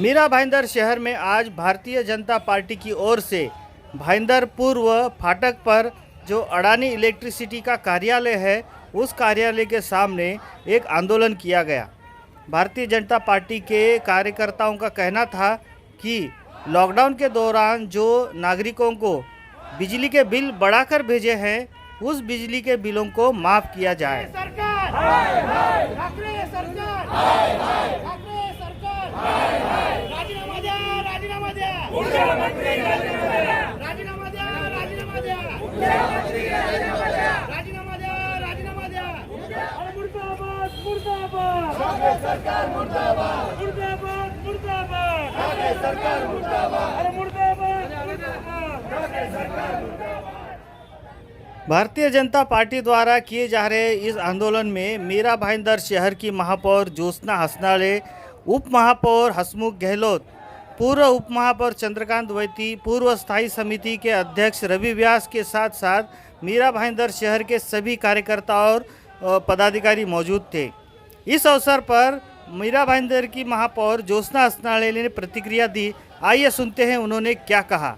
मीरा भाईंदर शहर में आज भारतीय जनता पार्टी की ओर से भाईंदर पूर्व फाटक पर जो अडानी इलेक्ट्रिसिटी का कार्यालय है उस कार्यालय के सामने एक आंदोलन किया गया। भारतीय जनता पार्टी के कार्यकर्ताओं का कहना था कि लॉकडाउन के दौरान जो नागरिकों को बिजली के बिल बढ़ाकर भेजे हैं उस बिजली के बिलों को माफ़ किया जाए। भारतीय जनता पार्टी द्वारा किए जा रहे इस आंदोलन में मीरा भाईंदर शहर की महापौर ज्योत्सना हसनाळे, उप महापौर हसमुख गहलोत, पूर्व उप महापौर चंद्रकांत वैती, पूर्व स्थायी समिति के अध्यक्ष रवि व्यास के साथ साथ मीरा भाईंदर शहर के सभी कार्यकर्ता और पदाधिकारी मौजूद थे। इस अवसर पर मीरा भाईंदर की महापौर ज्योत्सना हसनाळे ने प्रतिक्रिया दी। आइए सुनते हैं उन्होंने क्या कहा।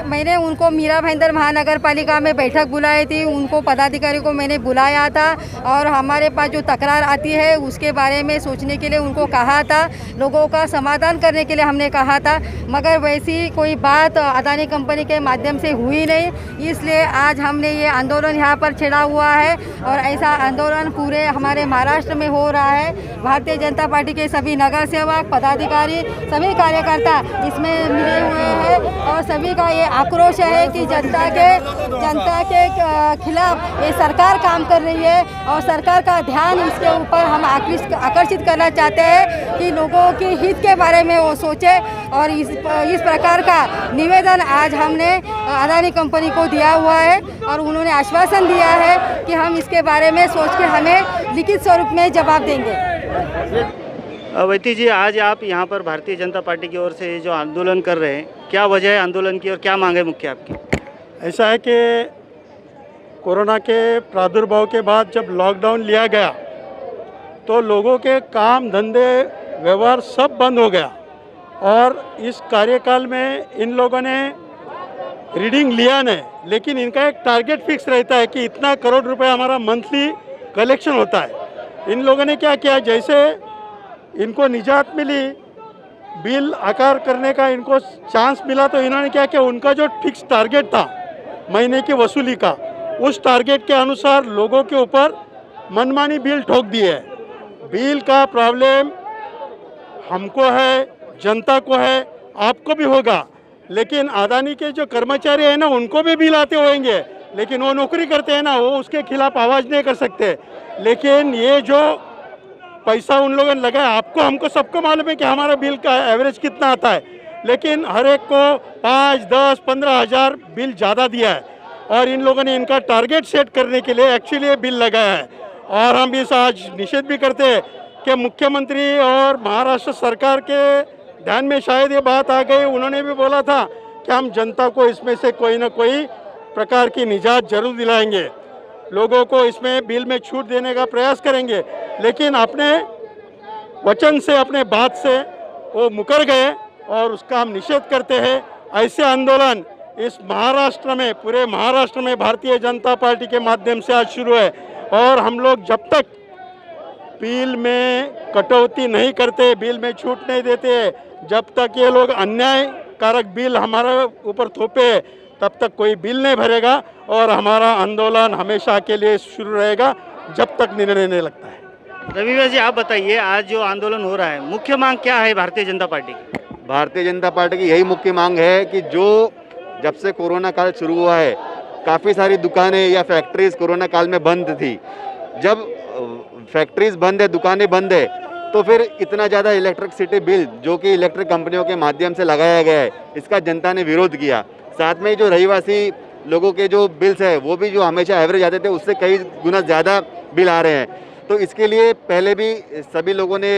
मैंने उनको मीरा भाईंदर महानगर पालिका में बैठक बुलाई थी, उनको पदाधिकारी को मैंने बुलाया था और हमारे पास जो तकरार आती है उसके बारे में सोचने के लिए उनको कहा था, लोगों का समाधान करने के लिए हमने कहा था, मगर वैसी कोई बात अडानी कंपनी के माध्यम से हुई नहीं। इसलिए आज हमने ये आंदोलन यहाँ पर छेड़ा हुआ है और ऐसा आंदोलन पूरे हमारे महाराष्ट्र में हो रहा है। भारतीय जनता पार्टी के सभी नगर सेवक, पदाधिकारी, सभी कार्यकर्ता इसमें मिले हुए हैं और सभी का ये आक्रोश है कि जनता के खिलाफ ये सरकार काम कर रही है और सरकार का ध्यान इसके ऊपर हम आकर्षित करना चाहते हैं कि लोगों की हित के बारे में वो सोचे और इस प्रकार का निवेदन आज हमने अडानी कंपनी को दिया हुआ है और उन्होंने आश्वासन दिया है कि हम इसके बारे में सोच के हमें लिखित स्वरूप में जवाब देंगे। वैती जी, आज आप यहाँ पर भारतीय जनता पार्टी की ओर से जो आंदोलन कर रहे हैं, क्या वजह है आंदोलन की और क्या मांग है मुख्य आपकी? ऐसा है कि कोरोना के प्रादुर्भाव के बाद जब लॉकडाउन लिया गया तो लोगों के काम धंधे व्यवहार सब बंद हो गया और इस कार्यकाल में इन लोगों ने रीडिंग लिया नहीं, लेकिन इनका एक टारगेट फिक्स रहता है कि इतना करोड़ रुपए हमारा मंथली कलेक्शन होता है। इन लोगों ने क्या किया, जैसे इनको निजात मिली, बिल आकार करने का इनको चांस मिला, तो इन्होंने क्या किया, उनका जो फिक्स टारगेट था महीने की वसूली का, उस टारगेट के अनुसार लोगों के ऊपर मनमानी बिल ठोक दिए है। बिल का प्रॉब्लम हमको है, जनता को है, आपको भी होगा, लेकिन अडानी के जो कर्मचारी हैं ना उनको भी बिल आते होंगे, लेकिन वो नौकरी करते हैं ना, वो उसके खिलाफ आवाज़ नहीं कर सकते। लेकिन ये जो पैसा उन लोगों ने लगाया, आपको हमको सबको मालूम है कि हमारा बिल का एवरेज कितना आता है, लेकिन हर एक को 5, 10, 15 हज़ार बिल ज़्यादा दिया है और इन लोगों ने इनका टारगेट सेट करने के लिए एक्चुअली बिल लगाया है। और हम इस आज निषेध भी करते हैं कि मुख्यमंत्री और महाराष्ट्र सरकार के ध्यान में शायद ये बात आ गई, उन्होंने भी बोला था कि हम जनता को इसमें से कोई ना कोई प्रकार की निजात जरूर दिलाएंगे, लोगों को इसमें बिल में छूट देने का प्रयास करेंगे, लेकिन अपने वचन से, अपने बात से वो मुकर गए और उसका हम निषेध करते हैं। ऐसे आंदोलन इस महाराष्ट्र में, पूरे महाराष्ट्र में भारतीय जनता पार्टी के माध्यम से आज शुरू है और हम लोग जब तक बिल में कटौती नहीं करते, बिल में छूट नहीं देते, जब तक ये लोग अन्यायकारक बिल हमारे ऊपर थोपे, तब तक कोई बिल नहीं भरेगा और हमारा आंदोलन हमेशा के लिए शुरू रहेगा जब तक निर्णय नहीं लगता है। रवि जी, आप बताइए, आज जो आंदोलन हो रहा है मुख्य मांग क्या है भारतीय जनता पार्टी की? भारतीय जनता पार्टी की यही मुख्य मांग है कि जो जब से कोरोना काल शुरू हुआ है, काफ़ी सारी दुकानें या फैक्ट्रीज कोरोना काल में बंद थी। जब फैक्ट्रीज बंद है, दुकानें बंद है, तो फिर इतना ज़्यादा इलेक्ट्रिसिटी बिल जो कि इलेक्ट्रिक कंपनियों के माध्यम से लगाया गया है, इसका जनता ने विरोध किया। साथ में जो रहिवासी लोगों के जो बिल्स है वो भी जो हमेशा एवरेज आते थे उससे कई गुना ज़्यादा बिल आ रहे हैं, तो इसके लिए पहले भी सभी लोगों ने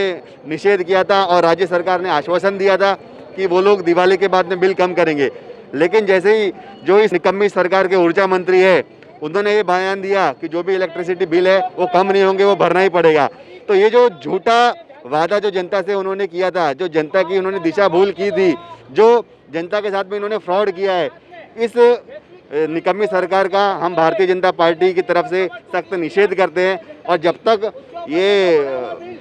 निषेध किया था और राज्य सरकार ने आश्वासन दिया था कि वो लोग दिवाली के बाद में बिल कम करेंगे। लेकिन जैसे ही जो इस निकम्मी सरकार के ऊर्जा मंत्री है उन्होंने ये बयान दिया कि जो भी इलेक्ट्रिसिटी बिल है वो कम नहीं होंगे, वो भरना ही पड़ेगा, तो ये जो झूठा वादा जो जनता से उन्होंने किया था, जो जनता की उन्होंने दिशा भूल की थी, जो जनता के साथ में इन्होंने फ्रॉड किया है, इस निकम्मी सरकार का हम भारतीय जनता पार्टी की तरफ से सख्त निषेध करते हैं। और जब तक ये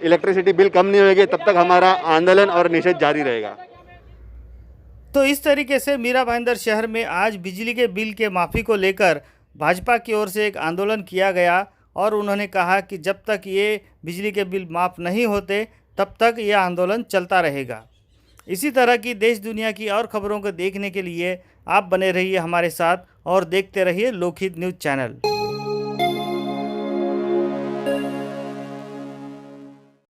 इलेक्ट्रिसिटी बिल कम नहीं होगी तब तक हमारा आंदोलन और निषेध जारी रहेगा। तो इस तरीके से मीरा भाईंदर शहर में आज बिजली के बिल के माफ़ी को लेकर भाजपा की ओर से एक आंदोलन किया गया और उन्होंने कहा कि जब तक ये बिजली के बिल माफ़ नहीं होते तब तक ये आंदोलन चलता रहेगा। इसी तरह की देश दुनिया की और खबरों को देखने के लिए आप बने रहिए हमारे साथ और देखते रहिए लोकहित न्यूज़ चैनल।